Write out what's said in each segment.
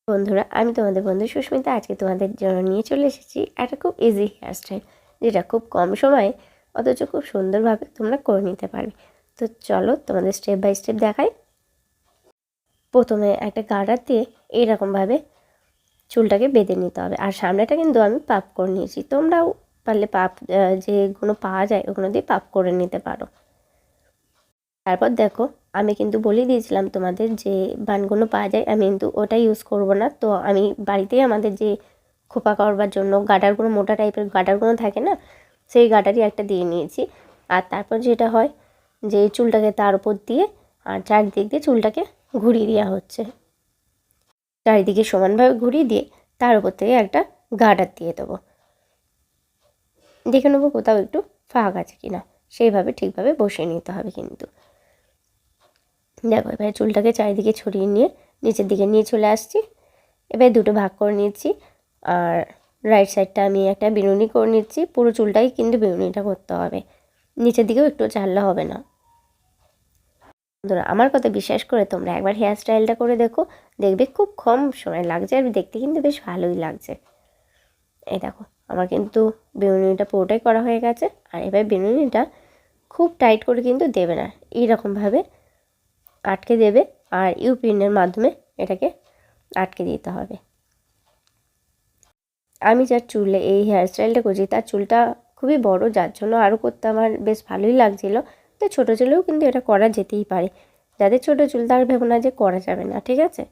বন্ধুরা, আমি তোমাদের বন্ধু সুস্মিতা। আজকে তোমাদের জন্য নিয়ে চলে এসেছি একটা খুব ইজি হেয়ারস্টাইল, যেটা খুব কম সময়ে অথচ খুব সুন্দরভাবে তোমরা করে নিতে পারবে। তো চলো তোমাদের স্টেপ বাই স্টেপ দেখাই। প্রথমে একটা গার্ডার দিয়ে এইরকমভাবে চুলটাকে বেঁধে নিতে হবে। আর সামনেটা কিন্তু আমি পাপ করে নিয়েছি, তোমরাও পারলে পাপ যেগুলো পাওয়া যায় ওগুলো দিয়ে পাপ করে নিতে পারো। তারপর দেখো, আমি কিন্তু বলে দিয়েছিলাম তোমাদের যে বানগুলো পাওয়া যায়, আমি কিন্তু ওটা ইউজ করব না। তো আমি বাড়িতেই আমাদের যে খোপা করবার জন্য গার্ডারগুলো, মোটা টাইপের গার্ডারগুলো থাকে না, সেই গার্ডারই একটা দিয়ে নিয়েছি। আর তারপর যেটা হয় যে চুলটাকে তার উপর দিয়ে আর চারিদিক দিয়ে চুলটাকে ঘুরিয়ে দেওয়া হচ্ছে। চারিদিকে সমানভাবে ঘুরিয়ে দিয়ে তার উপর থেকে একটা গার্ডার দিয়ে দেবো। দেখে নেবো কোথাও একটু ফাঁক আছে কিনা, সেইভাবে ঠিকভাবে বসিয়ে নিতে হবে। কিন্তু দেখো, এবারে চুলটাকে চারিদিকে ছড়িয়ে নিয়ে নিচের দিকে নিয়ে চলে আসছি। এবার দুটো ভাগ করে নিচ্ছি, আর রাইট সাইডটা আমি একটা বিনুনি করে নিচ্ছি। পুরো চুলটাই কিন্তু বিনুনিটা করতে হবে, নিচের দিকেও একটু চাললে হবে না। বন্ধুরা, আমার কথা বিশ্বাস করে তোমরা একবার হেয়ার স্টাইলটা করে দেখো, দেখবে খুব কম সময় লাগছে আর দেখতে কিন্তু বেশ ভালোই লাগছে। এই দেখো, আমার কিন্তু বিনুনিটা পুরোটাই করা হয়ে গেছে। আর এবার বিনুনিটা খুব টাইট করে কিন্তু দেবে না, এইরকমভাবে আটকে দেবে আর ইউপিনের মাধ্যমে এটাকে আটকে দিতে হবে। আমি যার চুলে এই হেয়ারস্টাইলটা করছি তার চুলটা খুবই বড়, যার জন্য আরও করতে আমার বেশ ভালোই লাগছিলো। তো ছোটো চুলেও কিন্তু এটা করা যেতেই পারে। যাদের ছোটো চুল তার ভেবো না যে করা যাবে না, ঠিক আছে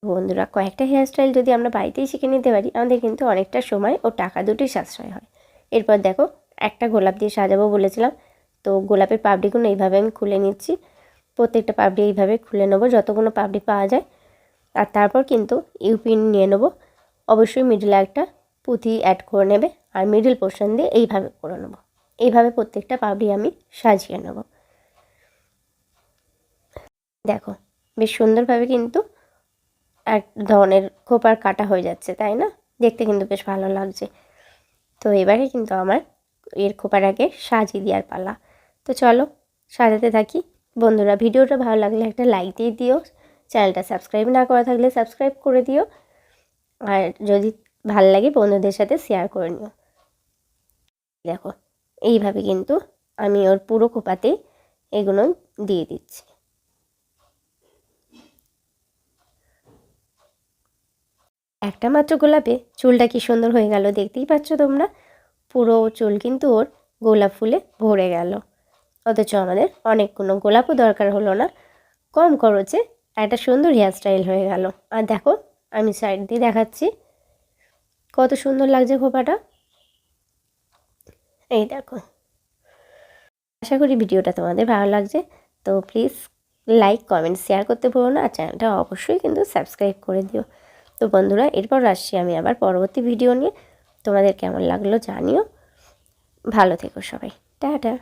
বন্ধুরা। কয়েকটা হেয়ারস্টাইল যদি আমরা বাড়িতেই শিখে নিতে পারি, আমাদের কিন্তু অনেকটা সময় ও টাকা দুটোই সাশ্রয় হয়। এরপর দেখো, একটা গোলাপ দিয়ে সাজাবো বলেছিলাম, তো গোলাপের পাপড়িগুলো এইভাবে আমি খুলে নিচ্ছি। প্রত্যেকটা পাপড়ি এইভাবে খুলে নেবো যতগুলো পাপড়ি পাওয়া যায়। আর তারপর কিন্তু ইউপিন নিয়ে নেবো। অবশ্যই মিডলে একটা পুঁথি অ্যাড করে নেবে, আর মিডল পোর্শন দিয়ে এইভাবে করে নেবো। এইভাবে প্রত্যেকটা পাপড়ি আমি সাজিয়ে নেব। দেখো, বেশ সুন্দরভাবে কিন্তু এক ধরনের খোপার কাটা হয়ে যাচ্ছে, তাই না? দেখতে কিন্তু বেশ ভালো লাগছে। তো এবারে কিন্তু আমার এর খোপার আগে সাজিয়ে দেওয়ার পালা। তো চলো সাজাতে থাকি। বন্ধুরা, ভিডিওটা ভালো লাগলে একটা লাইক দিয়ে দিও। চ্যানেলটা সাবস্ক্রাইব না করা থাকলে সাবস্ক্রাইব করে দিও। আর যদি ভাল লাগে বন্ধুদের সাথে শেয়ার করে নিও। দেখো, এইভাবে কিন্তু আমি ওর পুরো খোপাতেই এগুলো দিয়ে দিচ্ছি। একটা মাত্র গোলাপে চুলটা কি সুন্দর হয়ে গেল, দেখতেই পাচ্ছ তোমরা। পুরো চুল কিন্তু ওর গোলাপ ফুলে ভরে গেল, অথচ আমাদের অনেকগুলো গোলাপও দরকার হলো না। কম খরচে একটা সুন্দর হেয়ারস্টাইল হয়ে গেল। আর দেখো, আমি সাইড দিয়ে দেখাচ্ছি কত সুন্দর লাগছে খোপাটা। এই দেখো, আশা করি ভিডিওটা তোমাদের ভালো লাগছে। তো প্লিজ লাইক, কমেন্ট, শেয়ার করতে ভুলো না। আর চ্যানেলটা অবশ্যই কিন্তু সাবস্ক্রাইব করে দিও। তো বন্ধুরা, এরপর আসছি আমি আবার পরবর্তী ভিডিও নিয়ে। তোমাদের কেমন লাগলো জানিও। ভালো থেকো সবাই, টাটা।